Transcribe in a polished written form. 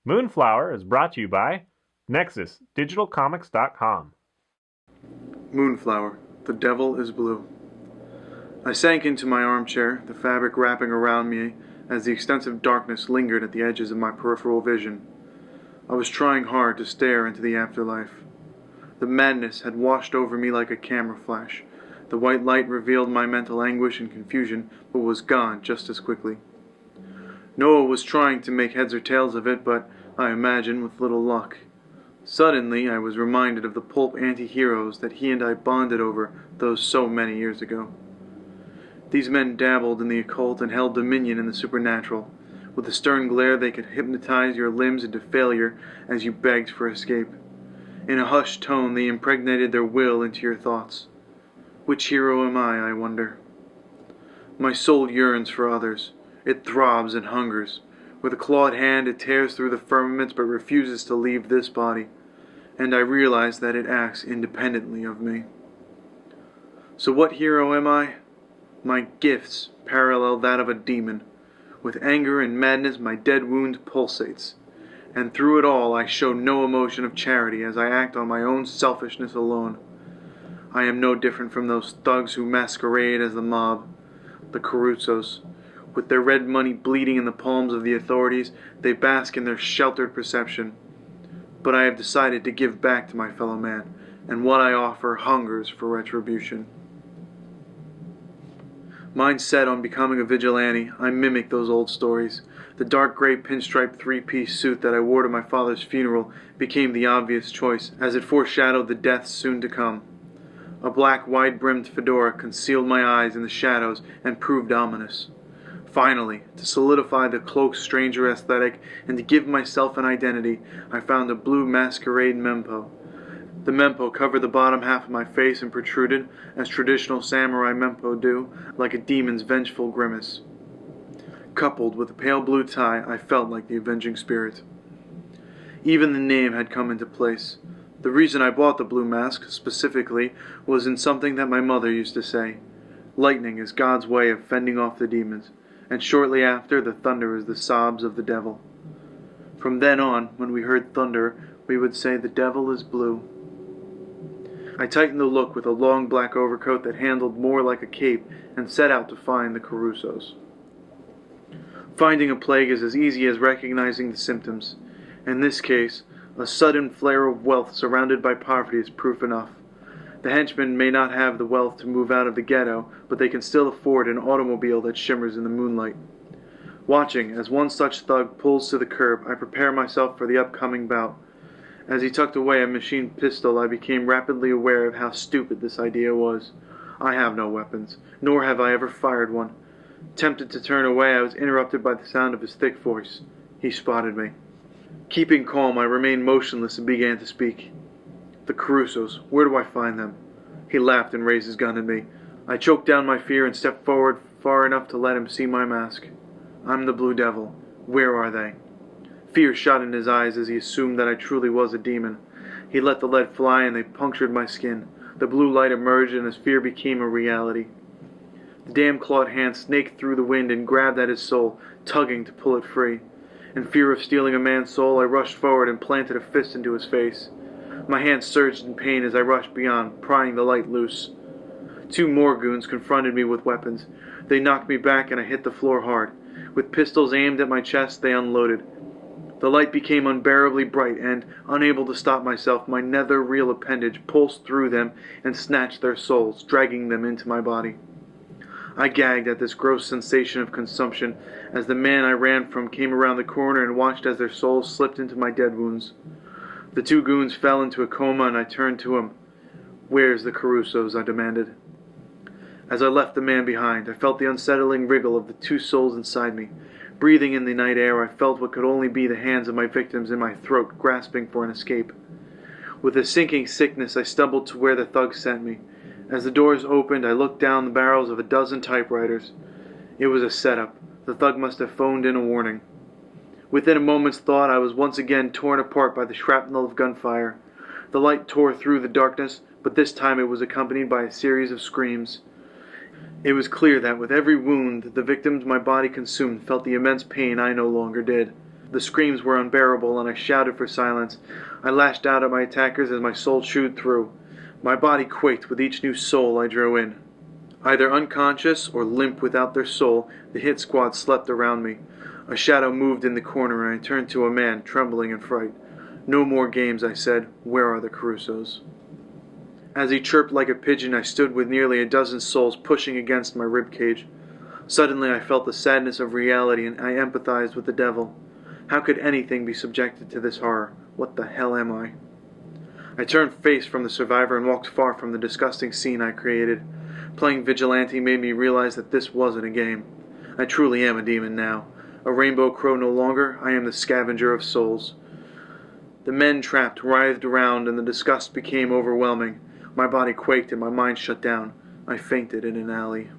Moonflower is brought to you by NexusDigitalComics.com. Moonflower, the devil is blue. I sank into my armchair, the fabric wrapping around me as the extensive darkness lingered at the edges of my peripheral vision. I was trying hard to stare into the afterlife. The madness had washed over me like a camera flash. The white light revealed my mental anguish and confusion, but was gone just as quickly. Noah was trying to make heads or tails of it, but I imagine with little luck. Suddenly, I was reminded of the pulp anti-heroes that he and I bonded over those so many years ago. These men dabbled in the occult and held dominion in the supernatural. With a stern glare, they could hypnotize your limbs into failure as you begged for escape. In a hushed tone, they impregnated their will into your thoughts. Which hero am I wonder? My soul yearns for others. It throbs and hungers. With a clawed hand, it tears through the firmaments but refuses to leave this body. And I realize that it acts independently of me. So what hero am I? My gifts parallel that of a demon. With anger and madness my dead wound pulsates. And through it all I show no emotion of charity as I act on my own selfishness alone. I am no different from those thugs who masquerade as the mob, the Caruzos. With their red money bleeding in the palms of the authorities, they bask in their sheltered perception. But I have decided to give back to my fellow man, and what I offer hungers for retribution. Mind set on becoming a vigilante, I mimic those old stories. The dark gray pinstripe three-piece suit that I wore to my father's funeral became the obvious choice, as it foreshadowed the deaths soon to come. A black, wide-brimmed fedora concealed my eyes in the shadows and proved ominous. Finally, to solidify the cloaked stranger aesthetic and to give myself an identity, I found a blue masquerade mempo. The mempo covered the bottom half of my face and protruded, as traditional samurai mempo do, like a demon's vengeful grimace. Coupled with a pale blue tie, I felt like the avenging spirit. Even the name had come into place. The reason I bought the blue mask, specifically, was in something that my mother used to say. Lightning is God's way of fending off the demons, and shortly after, the thunder is the sobs of the devil. From then on, when we heard thunder, we would say, "The devil is blue." I tightened the look with a long black overcoat that handled more like a cape and set out to find the Caruzos. Finding a plague is as easy as recognizing the symptoms. In this case, a sudden flare of wealth surrounded by poverty is proof enough. The henchmen may not have the wealth to move out of the ghetto, but they can still afford an automobile that shimmers in the moonlight. Watching as one such thug pulls to the curb, I prepare myself for the upcoming bout. As he tucked away a machine pistol, I became rapidly aware of how stupid this idea was. I have no weapons, nor have I ever fired one. Tempted to turn away, I was interrupted by the sound of his thick voice. He spotted me. Keeping calm, I remained motionless and began to speak. "The Caruzos, where do I find them?" He laughed and raised his gun at me. I choked down my fear and stepped forward far enough to let him see my mask. "I'm the Blue Devil. Where are they?" Fear shot in his eyes as he assumed that I truly was a demon. He let the lead fly and they punctured my skin. The blue light emerged and his fear became a reality. The damn clawed hand snaked through the wind and grabbed at his soul, tugging to pull it free. In fear of stealing a man's soul, I rushed forward and planted a fist into his face. My hand surged in pain as I rushed beyond, prying the light loose. Two more goons confronted me with weapons. They knocked me back and I hit the floor hard. With pistols aimed at my chest, they unloaded. The light became unbearably bright and, unable to stop myself, my nether real appendage pulsed through them and snatched their souls, dragging them into my body. I gagged at this gross sensation of consumption as the man I ran from came around the corner and watched as their souls slipped into my dead wounds. The two goons fell into a coma and I turned to him. "Where's the Caruzos?" I demanded. As I left the man behind, I felt the unsettling wriggle of the two souls inside me. Breathing in the night air, I felt what could only be the hands of my victims in my throat, grasping for an escape. With a sinking sickness, I stumbled to where the thugs sent me. As the doors opened, I looked down the barrels of a dozen typewriters. It was a setup. The thug must have phoned in a warning. Within a moment's thought, I was once again torn apart by the shrapnel of gunfire. The light tore through the darkness, but this time it was accompanied by a series of screams. It was clear that with every wound the victims my body consumed felt the immense pain I no longer did. The screams were unbearable, and I shouted for silence. I lashed out at my attackers as my soul chewed through. My body quaked with each new soul I drew in. Either unconscious or limp without their soul, the hit squad slept around me. A shadow moved in the corner, and I turned to a man, trembling in fright. "No more games," I said. "Where are the Carusos?" As he chirped like a pigeon, I stood with nearly a dozen souls pushing against my rib cage. Suddenly I felt the sadness of reality, and I empathized with the devil. How could anything be subjected to this horror? What the hell am I? I turned face from the survivor and walked far from the disgusting scene I created. Playing vigilante made me realize that this wasn't a game. I truly am a demon now. A rainbow crow no longer, I am the scavenger of souls. The men trapped writhed around, and the disgust became overwhelming. My body quaked and my mind shut down. I fainted in an alley.